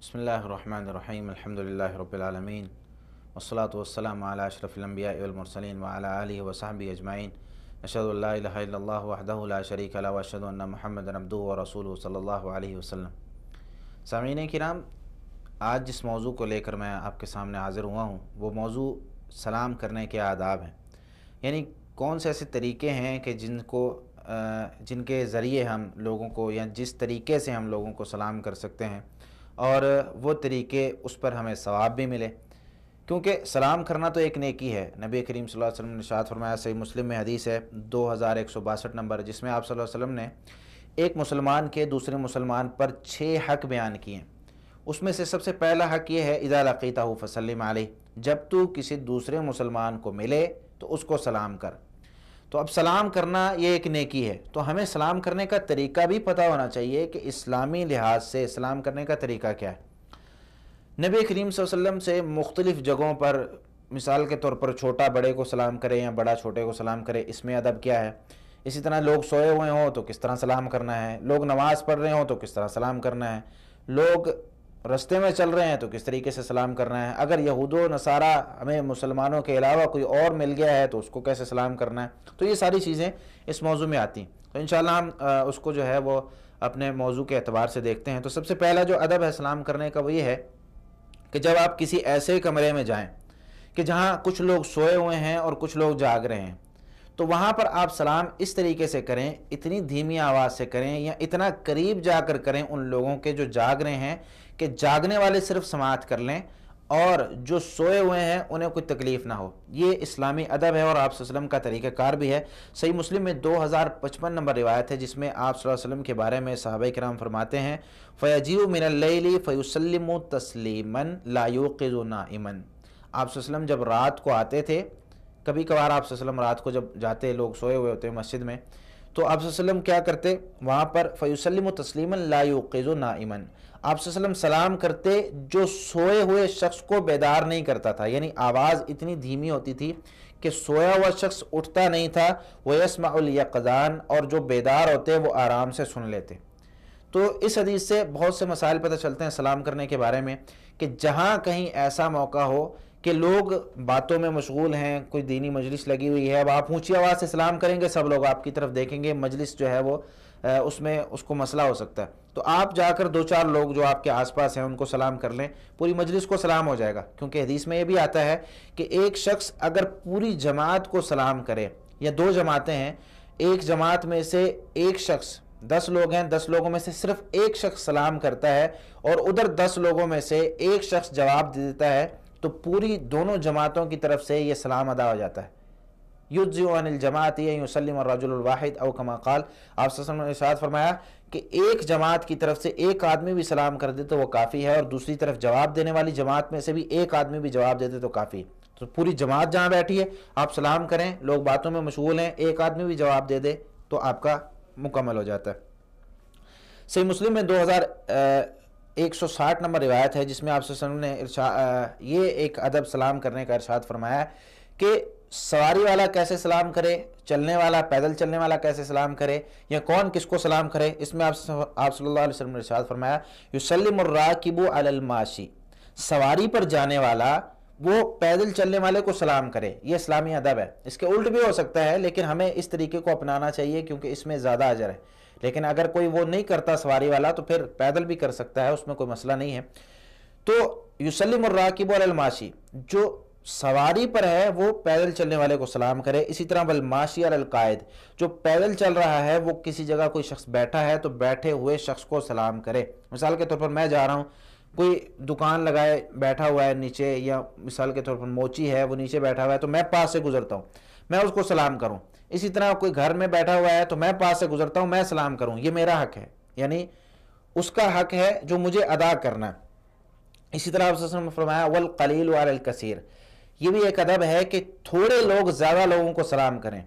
بسم اللہ الرحمن الرحیم الحمدللہ رب العالمین والصلاة والسلام علی اشرف الانبیاء والمرسلین وعلی آلہ وصحبہ اجمعین اشہد ان لا الہ الا اللہ وحدہ لا شریک لہ واشہد ان محمدا عبدہ ورسولہ صلی اللہ علیہ وسلم۔ سامعین کرام، آج جس موضوع کو لے کر میں آپ کے سامنے حاضر ہوا ہوں وہ موضوع سلام کرنے کے آداب ہیں، یعنی کون سے ایسے طریقے ہیں کہ جن کے ذریعے ہم لوگوں کو یا جس طریقے سے ہم لوگوں کو سلام کر سکتے ہیں اور وہ طریقے اس پر ہمیں ثواب بھی ملے، کیونکہ سلام کرنا تو ایک نیکی ہے۔ نبی کریم صلی اللہ علیہ وسلم نے ارشاد فرمایا، صحیح مسلم میں حدیث ہے 2162 نمبر، جس میں آپ صلی اللہ علیہ وسلم نے ایک مسلمان کے دوسرے مسلمان پر 6 حق بیان کیے ہیں۔ اس میں سے سب سے پہلا حق یہ ہے اذا لقیتہ فسلم علیہ، جب تو کسی دوسرے مسلمان کو ملے تو اس کو سلام کر۔ تو اب سلام کرنا یہ ایک نیکی ہے، تو ہمیں سلام کرنے کا طریقہ بھی پتہ ہونا چاہیے کہ اسلامی لحاظ سے سلام کرنے کا طریقہ کیا ہے۔ نبی کریم صلی اللہ علیہ وسلم سے مختلف جگہوں پر، مثال کے طور پر چھوٹا بڑے کو سلام کرے یا بڑا چھوٹے کو سلام کرے، اس میں ادب کیا ہے۔ اسی طرح لوگ سوئے ہوئے ہوں تو کس طرح سلام کرنا ہے، لوگ نماز پڑھ رہے ہوں تو کس طرح سلام کرنا ہے، لوگ رستے میں چل رہے ہیں تو کس طریقے سے سلام کرنا ہے، اگر یہود و نصارہ ہمیں مسلمانوں کے علاوہ کوئی اور مل گیا ہے تو اس کو کیسے سلام کرنا ہے۔ تو یہ ساری چیزیں اس موضوع میں آتی ہیں، تو انشاءاللہ ہم اس کو جو ہے وہ اپنے موضوع کے اعتبار سے دیکھتے ہیں۔ تو سب سے پہلا جو ادب ہے سلام کرنے کا وہ یہ ہے کہ جب آپ کسی ایسے کمرے میں جائیں کہ جہاں کچھ لوگ سوئے ہوئے ہیں اور کچھ لوگ جاگ رہے ہیں، تو وہاں پر آپ سلام اس طریقے سے کریں، اتنی دھیمی آواز سے کریں یا اتنا قریب جا کر کریں ان لوگوں کے جو جاگ رہے ہیں کہ جاگنے والے صرف سماعت کر لیں اور جو سوئے ہوئے ہیں انہیں کوئی تکلیف نہ ہو۔ یہ اسلامی ادب ہے اور آپ صلی اللہ علیہ وسلم کا طریقہ کار بھی ہے۔ صحیح مسلم میں 2055 نمبر روایت ہے، جس میں آپ صلی اللہ علیہ وسلم کے بارے میں صحابہ کرام فرماتے ہیں فَيَجِيءُ مِنَ اللَّيْلِ فَيُسَلِّمُ تَسْلِيمًا لَا يُوقِظُ نَائِمًا۔ آپ صلی اللہ علیہ وسلم جب رات کو آتے تھے، کبھی کبھار آپ صلی اللہ علیہ وسلم رات کو جب جاتے، لوگ سوئے ہوئے ہوتے مسجد میں، تو آپ صلی اللہ علیہ وسلم کیا کرتے وہاں پر فَيُسَلِّمُ تَسْلِيمًا لَا يُوقِظُ نَائِمًا، آپ صلی اللہ علیہ وسلم سلام کرتے جو سوئے ہوئے شخص کو بیدار نہیں کرتا تھا، یعنی آواز اتنی دھیمی ہوتی تھی کہ سویا ہوا شخص اٹھتا نہیں تھا، وَيَسْمَعُ الْيَقْظَانَ، اور جو بیدار ہوتے وہ آرام سے سن لیتے۔ تو اس حدیث سے بہت سے مسائل پتہ چلتے ہیں سلام کرنے کے بارے میں، کہ جہاں کہیں ایسا موقع ہو کہ لوگ باتوں میں مشغول ہیں، کوئی دینی مجلس لگی ہوئی ہے، اب آپ اونچی آواز سے سلام کریں گے سب لوگ آپ کی طرف دیکھیں گے، مجلس جو ہے وہ اس میں اس کو مسئلہ ہو سکتا ہے، تو آپ جا کر 2-4 لوگ جو آپ کے آس پاس ہیں ان کو سلام کر لیں، پوری مجلس کو سلام ہو جائے گا۔ کیونکہ حدیث میں یہ بھی آتا ہے کہ ایک شخص اگر پوری جماعت کو سلام کرے، یا 2 جماعتیں ہیں، ایک جماعت میں سے ایک شخص، 10 لوگ ہیں، 10 لوگوں میں سے صرف ایک شخص سلام کرتا ہے اور ادھر 10 لوگوں میں سے ایک شخص جواب دے دیتا ہے، تو پوری دونوں جماعتوں کی طرف سے یہ سلام ادا ہو جاتا ہے۔ یجزئ عن الجماعۃ ان یسلم الرجل الواحد او کما قال، آپ صلی اللہ علیہ وسلم نے ارشاد فرمایا کہ ایک جماعت کی طرف سے ایک آدمی بھی سلام کر دے تو وہ کافی ہے، اور دوسری طرف جواب دینے والی جماعت میں سے بھی ایک آدمی بھی جواب دے دے تو کافی ہے۔ تو پوری جماعت جہاں بیٹھی ہے آپ سلام کریں، لوگ باتوں میں مشغول ہیں، ایک آدمی بھی جواب دے دے تو آپ کا مکمل ہو جاتا ہے۔ صحیح مسلم میں 2160 نمبر روایت ہے، جس میں آپ صلی اللہ علیہ وسلم نے یہ ایک ادب سلام کرنے کا ارشاد فرمایا کہ سواری والا کیسے سلام کرے، چلنے والا، پیدل چلنے والا کیسے سلام کرے، یا کون کس کو سلام کرے۔ اس میں آپ صلی اللہ علیہ وسلم نے ارشاد فرمایا یسلم الراکب علی الماشی، سواری پر جانے والا وہ پیدل چلنے والے کو سلام کرے، یہ اسلامی ادب ہے۔ اس کے الٹ بھی ہو سکتا ہے لیکن ہمیں اس طریقے کو اپنانا چاہیے کیونکہ اس میں زیادہ اجر ہے، لیکن اگر کوئی وہ نہیں کرتا سواری والا تو پھر پیدل بھی کر سکتا ہے، اس میں کوئی مسئلہ نہیں ہے۔ تو یسلم الراکب علی الماشی، جو سواری پر ہے وہ پیدل چلنے والے کو سلام کرے۔ اسی طرح والماشی علی القائد، جو پیدل چل رہا ہے وہ کسی جگہ کوئی شخص بیٹھا ہے تو بیٹھے ہوئے شخص کو سلام کرے۔ مثال کے طور پر میں جا رہا ہوں، کوئی دکان لگائے بیٹھا ہوا ہے نیچے، یا مثال کے طور پر موچی ہے وہ نیچے بیٹھا ہوا ہے تو میں پاس سے گزرتا ہوں، میں اس کو سلام کروں۔ اسی طرح کوئی گھر میں بیٹھا ہوا ہے تو میں پاس سے گزرتا ہوں، میں سلام کروں، یہ میرا حق ہے، یعنی اس کا حق ہے جو مجھے ادا کرنا ہے۔ اسی طرح آپ صلی اللہ علیہ وسلم نے فرمایا والقلیل علی الکثیر، یہ بھی ایک ادب ہے کہ تھوڑے لوگ زیادہ لوگوں کو سلام کریں۔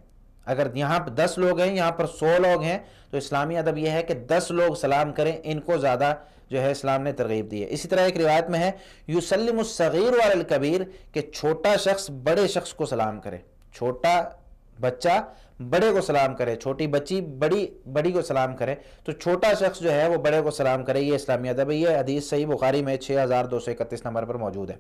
اگر یہاں پر 10 لوگ ہیں، یہاں پر 100 لوگ ہیں، تو اسلامی ادب یہ ہے کہ 10 لوگ سلام کریں، ان کو زیادہ جو ہے اسلام نے ترغیب دی ہے۔ اسی طرح ایک روایت میں ہے یسلم الصغیر علی الکبیر، کہ چھوٹا شخص بڑے شخص کو سلام کرے، چھوٹا بچہ بڑے کو سلام کرے، چھوٹی بچی بڑی کو سلام کرے، تو چھوٹا شخص جو ہے وہ بڑے کو سلام کرے، یہ اسلامی ادب ہے۔ یہ حدیث صحیح بخاری میں 6231 نمبر پر موجود ہے۔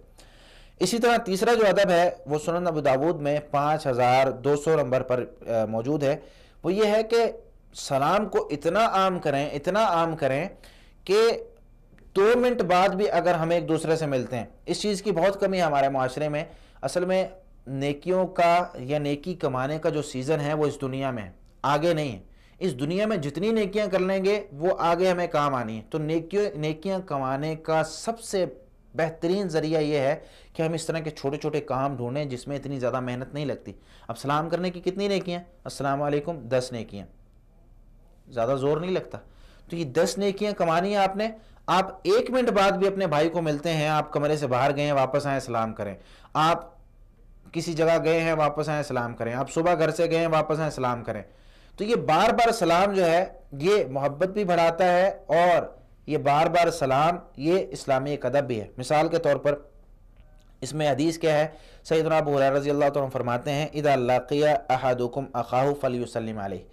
اسی طرح تیسرا جو ادب ہے وہ سنن ابو داود میں 5200 نمبر پر موجود ہے، وہ یہ ہے کہ سلام کو اتنا عام کریں کہ 2 منٹ بعد بھی اگر ہم ایک دوسرے سے ملتے ہیں۔ اس چیز کی بہت کمی ہے ہمارے معاشرے میں۔ اصل میں نیکیوں کا یا نیکی کمانے کا جو سیزن ہے وہ اس دنیا میں ہے، آگے نہیں ہے۔ اس دنیا میں جتنی نیکیاں کر لیں گے وہ آگے ہمیں کام آنی ہے۔ تو نیکیاں کمانے کا سب سے بہترین ذریعہ یہ ہے کہ ہم اس طرح کے چھوٹے چھوٹے کام ڈھونڈیں جس میں اتنی زیادہ محنت نہیں لگتی۔ اب سلام کرنے کی کتنی نیکیاں؟ السلام علیکم 10 نیکیاں، زیادہ زور نہیں لگتا۔ تو یہ 10 نیکیاں کمانی ہیں آپ نے۔ آپ 1 منٹ بعد بھی اپنے بھائی کو ملتے ہیں، آپ کمرے سے باہر گئے ہیں واپس آئیں سلام کریں، آپ کسی جگہ گئے ہیں واپس آئیں سلام کریں، آپ صبح گھر سے گئے ہیں واپس آئیں سلام کریں۔ تو یہ بار بار سلام جو ہے یہ محبت بھی بڑھاتا ہے، اور یہ بار بار سلام یہ اسلامی ایک ادب بھی ہے۔ مثال کے طور پر اس میں حدیث کیا ہے؟ سیدنا ابو ہریرہ رضی اللہ عنہ فرماتے ہیں اذا لقی احدکم اخاہ فلیسلم علیہ،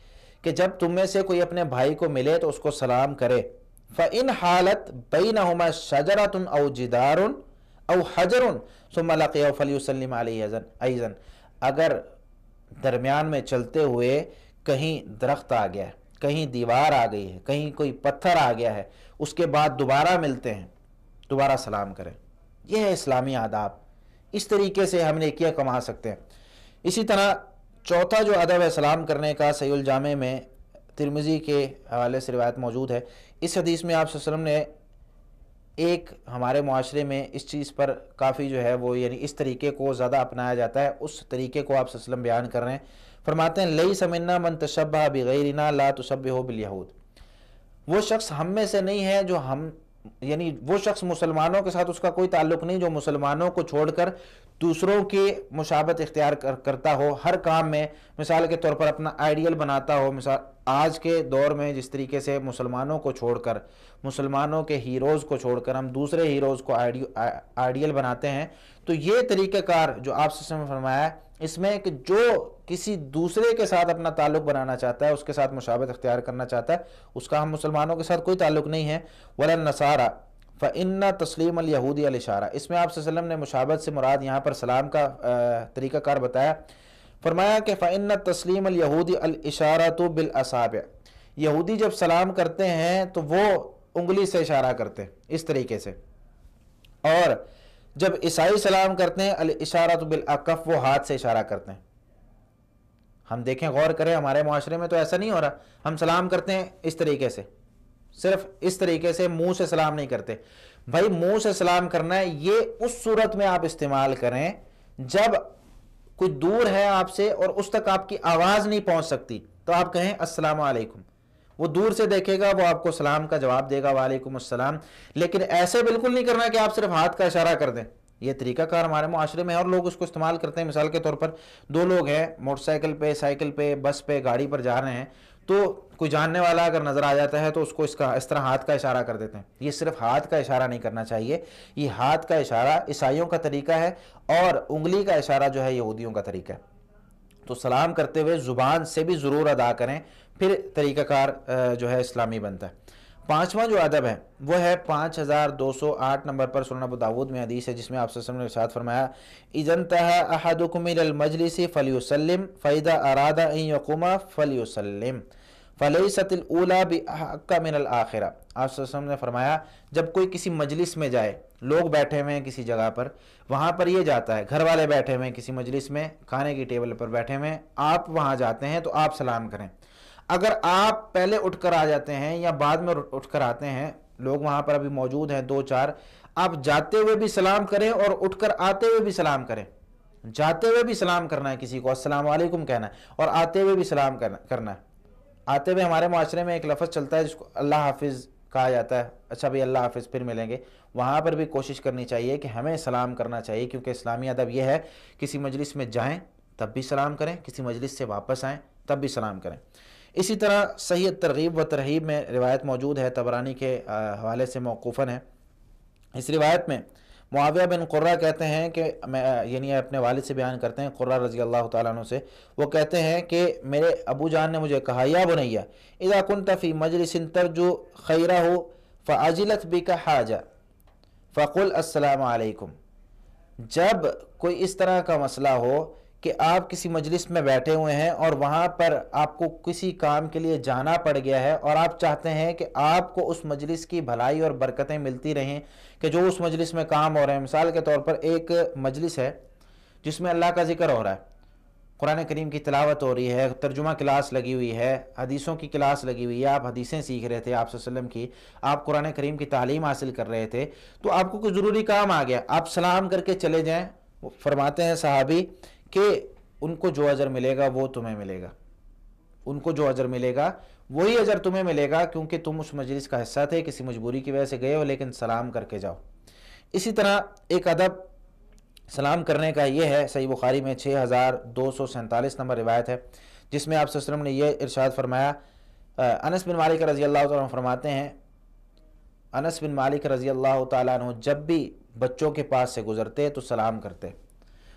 کہ جب تم میں سے کوئی اپنے بھائی کو ملے تو اس کو سلام کرے۔ فَإِنْ حَالَتْ بَيْنَهُمَا شَجَرَةٌ أَوْ جِدَارٌ أَوْ حَجَرٌ ثُمَّ لَقِيَهُ فَلْيُسَلِّمْ عَلَيْهِ أَيْضًا، اگر درمیان میں چلتے ہوئے کہیں درخت آ گیا ہے، کہیں دیوار آ گئی ہے، کہیں کوئی پتھر آ گیا ہے، اس کے بعد دوبارہ ملتے ہیں، دوبارہ سلام کریں۔ یہ ہے اسلامی آداب، اس طریقے سے ہم نیکیاں کما سکتے ہیں۔ اسی طرح چوتھا جو ادب ہے سلام کرنے کا، صحیح الجامع میں ترمذی کے حوالے سے روایت موجود ہے۔ اس حدیث میں آپ صلی اللہ علیہ وسلم نے ایک ہمارے معاشرے میں اس چیز پر کافی جو ہے وہ یعنی اس طریقے کو زیادہ اپنایا جاتا ہے، اس طریقے کو آپ صلی اللہ علیہ وسلم بیان کر رہے ہیں۔ فرماتے ہیں لیس منا من تشبہ بغیرنا لا تشبہہ بالیہود، وہ شخص ہم میں سے نہیں ہے جو یعنی وہ شخص مسلمانوں کے ساتھ اس کا کوئی تعلق نہیں جو مسلمانوں کو چھوڑ کر دوسروں کی مشابہت اختیار کرتا ہو ہر کام میں۔ مثال کے طور پر اپنا آئیڈیل بناتا ہو، مثال آج کے دور میں جس طریقے سے مسلمانوں کو چھوڑ کر، مسلمانوں کے ہیروز کو چھوڑ کر ہم دوسرے ہیروز کو آئیڈیل بناتے ہیں، تو یہ طریقہ کار جو آپ سے فرمایا ہے اس میں کہ جو کسی دوسرے کے ساتھ اپنا تعلق بنانا چاہتا ہے، اس کے ساتھ مشابہت اختیار کرنا چاہتا ہے، اس کا ہم مسلمانوں کے ساتھ کوئی تعلق نہیں ہے۔ وَلَا النَّصَارَى فَإِنَّ تَسْلِيمَ الْيَهُودِ الْإِشَارَةِ، اس میں آپ صلی اللہ علیہ وسلم نے مشابہت سے مراد یہاں پر سلام کا طریقہ کار بتایا۔ فرمایا کہ فَإِنَّ تَسْلِيمَ الْيَهُودِ الْإِشَارَةُ بِالْأَصَابِعِ، یہودی جب سلام کرتے ہیں تو وہ انگلی سے اشارہ کرتے ہیں اس طریقے سے، اور جب عیسائی سلام کرتے ہیں الاشارۃ بالاکف، وہ ہاتھ سے اشارہ کرتے ہیں۔ ہم دیکھیں غور کریں ہمارے معاشرے میں تو ایسا نہیں ہو رہا، ہم سلام کرتے ہیں اس طریقے سے، صرف اس طریقے سے، منہ سے سلام نہیں کرتے۔ بھائی منہ سے سلام کرنا ہے یہ اس صورت میں آپ استعمال کریں جب کوئی دور ہے آپ سے اور اس تک آپ کی آواز نہیں پہنچ سکتی، تو آپ کہیں السلام علیکم، وہ دور سے دیکھے گا، وہ آپ کو سلام کا جواب دے گا وعلیکم السلام۔ لیکن ایسے بالکل نہیں کرنا کہ آپ صرف ہاتھ کا اشارہ کر دیں، یہ طریقہ کار ہمارے معاشرے میں ہے اور لوگ اس کو استعمال کرتے ہیں۔ مثال کے طور پر 2 لوگ ہیں موٹر سائیکل پہ، سائیکل پہ، بس پہ، گاڑی پر جا رہے ہیں، تو کوئی جاننے والا اگر نظر آ جاتا ہے تو اس کو اس طرح ہاتھ کا اشارہ کر دیتے ہیں۔ یہ صرف ہاتھ کا اشارہ نہیں کرنا چاہیے، یہ ہاتھ کا اشارہ عیسائیوں کا طریقہ ہے اور انگلی کا اشارہ جو ہے یہودیوں کا طریقہ ہے۔ تو سلام کرتے ہوئے زبان سے بھی ضرور ادا کریں، پھر طریقہ کار جو ہے اسلامی بنتا ہے۔ 5واں جو ادب ہے وہ ہے 5208 نمبر پر سنن ابو داود میں حدیث ہے جس میں آپ صلی اللہ علیہ وسلم نے ارشاد فرمایا اذا انتهى احدكم الى المجلس فليسلم فاذا اراد ان يقوم فليسلم فليست الاولى باحق من الاخره۔ آپ صلی اللہ علیہ وسلم نے فرمایا جب کوئی کسی مجلس میں جائے، لوگ بیٹھے ہوئے ہیں کسی جگہ پر، وہاں پر یہ جاتا ہے، گھر والے بیٹھے ہوئے ہیں کسی مجلس میں، کھانے کی ٹیبل پر بیٹھے ہوئے ہیں، آپ وہاں جاتے ہیں تو آپ سلام کریں۔ اگر آپ پہلے اٹھ کر آ جاتے ہیں یا بعد میں اٹھ کر آتے ہیں، لوگ وہاں پر ابھی موجود ہیں 2-4، آپ جاتے ہوئے بھی سلام کریں اور اٹھ کر آتے ہوئے بھی سلام کریں۔ جاتے ہوئے بھی سلام کرنا ہے، کسی کو السلام علیکم کہنا ہے، اور آتے ہوئے بھی سلام کرنا ہے۔ آتے ہوئے ہمارے معاشرے میں ایک لفظ چلتا ہے جس کو اللہ حافظ کہا جاتا ہے، اچھا بھئی اللہ حافظ پھر ملیں گے، وہاں پر بھی کوشش کرنی چاہیے کہ ہمیں سلام کرنا چاہیے، کیونکہ اسلامی ادب یہ ہے کسی مجلس میں جائیں تب بھی سلام کریں، کسی مجلس سے واپس آئیں تب بھی سلام کریں۔ اسی طرح صحیح ترغیب و ترہیب میں روایت موجود ہے، طبرانی کے حوالے سے موقوفاً ہے۔ اس روایت میں معاویہ بن قرہ کہتے ہیں کہ میں یعنی اپنے والد سے بیان کرتے ہیں، قرہ رضی اللہ تعالیٰ عنہ سے، وہ کہتے ہیں کہ میرے ابو جان نے مجھے کہا یا بنیا اذا كنت فی مجلس ترجو خیرہ فعجلت بک حاجہ فقل السلام علیکم، جب کوئی اس طرح کا مسئلہ ہو کہ آپ کسی مجلس میں بیٹھے ہوئے ہیں اور وہاں پر آپ کو کسی کام کے لیے جانا پڑ گیا ہے اور آپ چاہتے ہیں کہ آپ کو اس مجلس کی بھلائی اور برکتیں ملتی رہیں کہ جو اس مجلس میں کام ہو رہے ہیں، مثال کے طور پر ایک مجلس ہے جس میں اللہ کا ذکر ہو رہا ہے، قرآن کریم کی تلاوت ہو رہی ہے، ترجمہ کلاس لگی ہوئی ہے، حدیثوں کی کلاس لگی ہوئی ہے، آپ حدیثیں سیکھ رہے تھے آپ صلی اللہ علیہ وسلم کی، آپ قرآن کریم کی تعلیم حاصل کر رہے تھے، تو آپ کو کوئی ضروری کام آ گیا، آپ سلام کر کے چلے جائیں، فرماتے ہیں صحابی کہ ان کو جو اجر ملے گا وہ تمہیں ملے گا، ان کو جو اجر ملے گا وہی اجر تمہیں ملے گا، کیونکہ تم اس مجلس کا حصہ تھے، کسی مجبوری کی وجہ سے گئے ہو، لیکن سلام کر کے جاؤ۔ اسی طرح ایک ادب سلام کرنے کا یہ ہے، صحیح بخاری میں 6247 نمبر روایت ہے، جس میں آپ صلی اللہ علیہ وسلم نے یہ ارشاد فرمایا، انس بن مالک رضی اللہ تعالیٰ عنہ فرماتے ہیں، انس بن مالک رضی اللہ تعالیٰ عنہ جب بھی بچوں کے پاس سے گزرتے تو سلام کرتے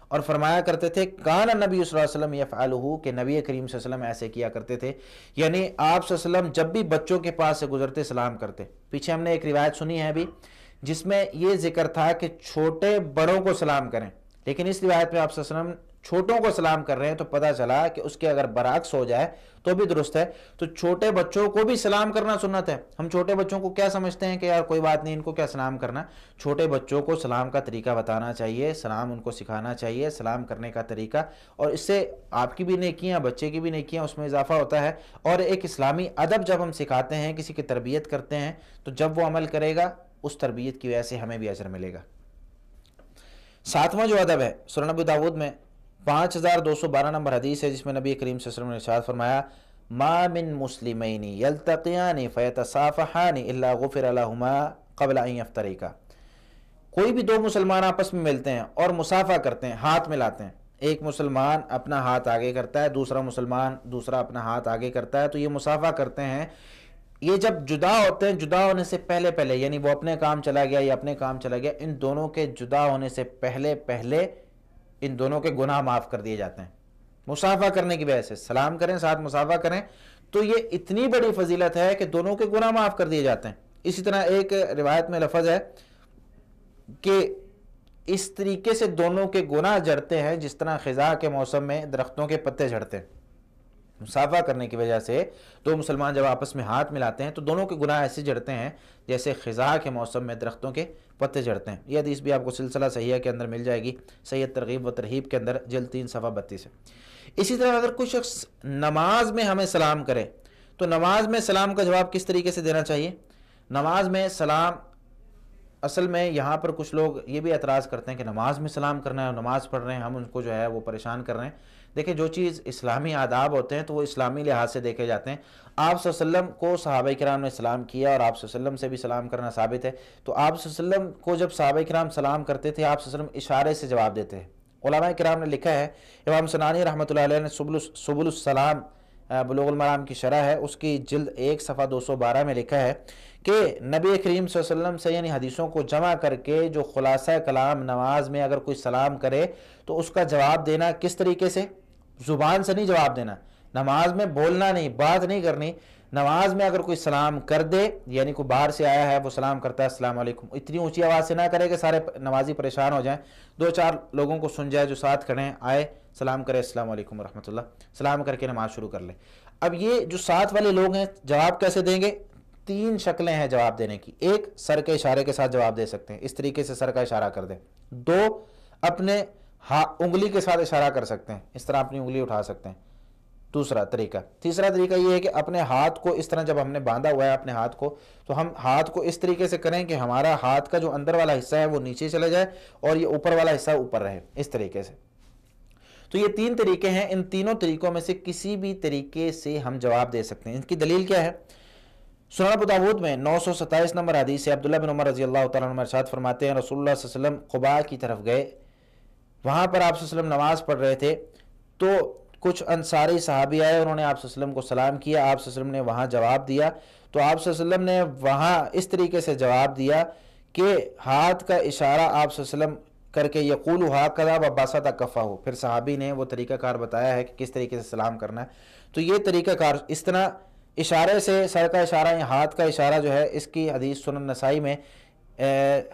اور فرمایا کرتے تھے کان نبی صلی اللہ علیہ وسلم یفعلہ، کہ نبی کریم صلی اللہ علیہ وسلم ایسے کیا کرتے تھے، یعنی آپ صلی اللہ علیہ وسلم جب بھی بچوں کے پاس سے گزرتے سلام کرتے۔ پیچھے ہم نے ایک روایت سنی ہے ابھی جس میں یہ ذکر تھا کہ چھوٹے بڑوں کو سلام کریں، لیکن اس روایت میں آپ صلی اللہ علیہ وسلم چھوٹوں کو سلام کر رہے ہیں، تو پتہ چلا کہ اس کے اگر برعکس ہو جائے تو بھی درست ہے، تو چھوٹے بچوں کو بھی سلام کرنا سنت ہے۔ ہم چھوٹے بچوں کو کیا سمجھتے ہیں کہ یار کوئی بات نہیں، ان کو کیا سلام کرنا، چھوٹے بچوں کو سلام کا طریقہ بتانا چاہیے، سلام ان کو سکھانا چاہیے، سلام کرنے کا طریقہ، اور اس سے آپ کی بھی نیکیاں، بچے کی بھی نیکیاں اس میں اضافہ ہوتا ہے، اور ایک اسلامی ادب جب ہم سکھاتے ہیں، کسی کی تربیت کرتے ہیں، تو جب وہ عمل کرے گا اس تربیت کی وجہ سے ہمیں بھی اجر ملے گا۔ ساتواں جو ادب ہے، سنن ابو داؤد میں 5212 نمبر حدیث ہے، جس میں نبی کریم صلی اللہ علیہ وسلم نے ارشاد فرمایا ما من مسلمین یلتقیان فیتصافحان الا غفر لہما قبل ان یفترقا، کوئی بھی دو مسلمان آپس میں ملتے ہیں اور مصافحہ کرتے ہیں، ہاتھ ملاتے ہیں، ایک مسلمان اپنا ہاتھ آگے کرتا ہے، دوسرا مسلمان دوسرا اپنا ہاتھ آگے کرتا ہے، تو یہ مصافحہ کرتے ہیں، یہ جب جدا ہوتے ہیں، جدا ہونے سے پہلے پہلے، یعنی وہ اپنے کام چلا گیا یا اپنے کام چلا گیا، ان دونوں کے جدا ہونے سے پہلے پہلے ان دونوں کے گناہ معاف کر دیے جاتے ہیں مصافحہ کرنے کی وجہ سے۔ سلام کریں، ساتھ مصافحہ کریں، تو یہ اتنی بڑی فضیلت ہے کہ دونوں کے گناہ معاف کر دیے جاتے ہیں۔ اسی طرح ایک روایت میں لفظ ہے کہ اس طریقے سے دونوں کے گناہ جڑتے ہیں جس طرح خزاں کے موسم میں درختوں کے پتے جھڑتے ہیں۔ مصافحہ کرنے کی وجہ سے دو مسلمان جب آپس میں ہاتھ ملاتے ہیں تو دونوں کے گناہ ایسے جڑتے ہیں جیسے خزاں کے موسم میں درختوں کے پتے جھڑتے ہیں۔ یہ حدیث بھی آپ کو سلسلہ صحیحہ کے اندر مل جائے گی، صحیح ترغیب و ترہیب کے اندر، جلد 3 صفحہ 32 ہے۔ اسی طرح اگر کوئی شخص نماز میں ہمیں سلام کرے تو نماز میں سلام کا جواب کس طریقے سے دینا چاہیے؟ نماز میں سلام، اصل میں یہاں پر کچھ لوگ یہ بھی اعتراض کرتے ہیں کہ نماز میں سلام کرنا ہے، نماز پڑھ رہے ہیں ہم، ان کو جو ہے وہ پریشان کر رہے ہیں۔ دیکھیں جو چیز اسلامی آداب ہوتے ہیں تو وہ اسلامی لحاظ سے دیکھے جاتے ہیں۔ آپ صلی اللہ علیہ وسلم کو صحابہ کرام نے سلام کیا اور آپ صلی اللہ علیہ وسلم سے بھی سلام کرنا ثابت ہے، تو آپ صلی اللہ علیہ وسلم کو جب صحابہ کرام سلام کرتے تھے آپ صلی اللہ علیہ وسلم اشارے سے جواب دیتے ہیں۔ علماء کرام نے لکھا ہے، امام سنانی رحمۃ اللہ علیہ نے سبل السلام بلوغ المرام کی شرح ہے، اس کی جلد 1 صفحہ 212 میں لکھا ہے کہ نبی کریم صلی اللہ علیہ وسلم سے یعنی حدیثوں کو جمع کر کے جو خلاصہ کلام نماز میں اگر کوئی سلام کرے تو اس کا جواب دینا کس طریقے سے؟ زبان سے نہیں جواب دینا، نماز میں بولنا نہیں، بات نہیں کرنی، نماز میں اگر کوئی سلام کر دے، یعنی کوئی باہر سے آیا ہے وہ سلام کرتا ہے السلام علیکم، اتنی اونچی آواز سے نہ کرے کہ سارے نمازی پریشان ہو جائیں، 2-4 لوگوں کو سن جائے جو ساتھ کھڑے آئے، سلام کرے السلام علیکم ورحمۃ اللہ، سلام کر کے نماز شروع کر لے۔ اب یہ جو ساتھ والے لوگ ہیں جواب کیسے دیں گے؟ 3 شکلیں ہیں جواب دینے کی۔ ایک، سر کے اشارے کے ساتھ جواب دے سکتے ہیں، اس طریقے سے سر کا اشارہ کر دیں۔ 2، اپنے انگلی کے ساتھ اشارہ کر سکتے ہیں، اس طرح اپنی انگلی اٹھا سکتے ہیں، دوسرا طریقہ۔ تیسرا طریقہ یہ ہے کہ اپنے ہاتھ کو اس طرح جب ہم نے باندھا ہوا ہے اپنے ہاتھ کو، تو ہم ہاتھ کو اس طریقے سے کریں کہ ہمارا ہاتھ کا جو اندر والا حصہ ہے وہ نیچے چلے جائے اور یہ اوپر والا حصہ اوپر رہے، اس طریقے سے۔ تو یہ 3 طریقے ہیں، ان تینوں طریقوں میں سے کسی بھی طریقے سے ہم جواب دے سکتے ہیں۔ ان کی دلیل کیا ہے؟ سنن ابو داؤد میں 927 نمبر حدیث ہے، عبداللہ بن عمر رضی اللہ تعالیٰ عنہ ارشاد فرماتے ہیں رسول اللہ صلی اللہ علیہ وسلم قباء کی طرف گئے، وہاں پر آپ صلی اللہ علیہ وسلم نماز پڑھ رہے تھے، تو کچھ انصاری صحابی آئے، انہوں نے آپ صلی اللہ علیہ وسلم کو سلام کیا، آپ صلی اللہ علیہ وسلم نے وہاں جواب دیا، تو آپ صلی اللہ علیہ وسلم نے وہاں اس طریقے سے جواب دیا کہ ہاتھ کا اشارہ آپ صلی اللہ علیہ وسلم کر کے یقول ہاکذا وبسط کفہ، پھر صحابی نے وہ طریقہ کار بتایا ہے کہ کس طریقے سے سلام کرنا ہے. تو یہ طریقہ کار اس طرح اشارے سے، سر کا اشارہ یا ہاتھ کا اشارہ جو ہے، اس کی حدیث سنن نسائی میں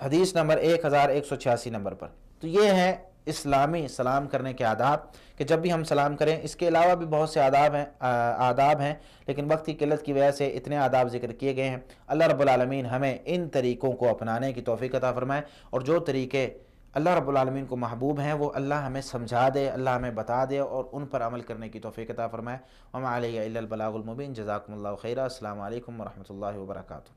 حدیث نمبر 1186 نمبر پر. تو یہ ہیں اسلامی سلام کرنے کے آداب کہ جب بھی ہم سلام کریں. اس کے علاوہ بھی بہت سے آداب ہیں لیکن وقت کی قلت کی وجہ سے اتنے آداب ذکر کیے گئے ہیں. اللہ رب العالمین ہمیں ان طریقوں کو اپنانے کی توفیق عطا فرمائے، اور جو طریقے اللہ رب العالمین کو محبوب ہیں وہ اللہ ہمیں سمجھا دے، اللہ ہمیں بتا دے، اور ان پر عمل کرنے کی توفیق عطا فرمائے. وما علیہ الا البلاغ المبین. جزاکم اللہ خیرا. السلام علیکم ورحمۃ اللہ وبرکاتہ.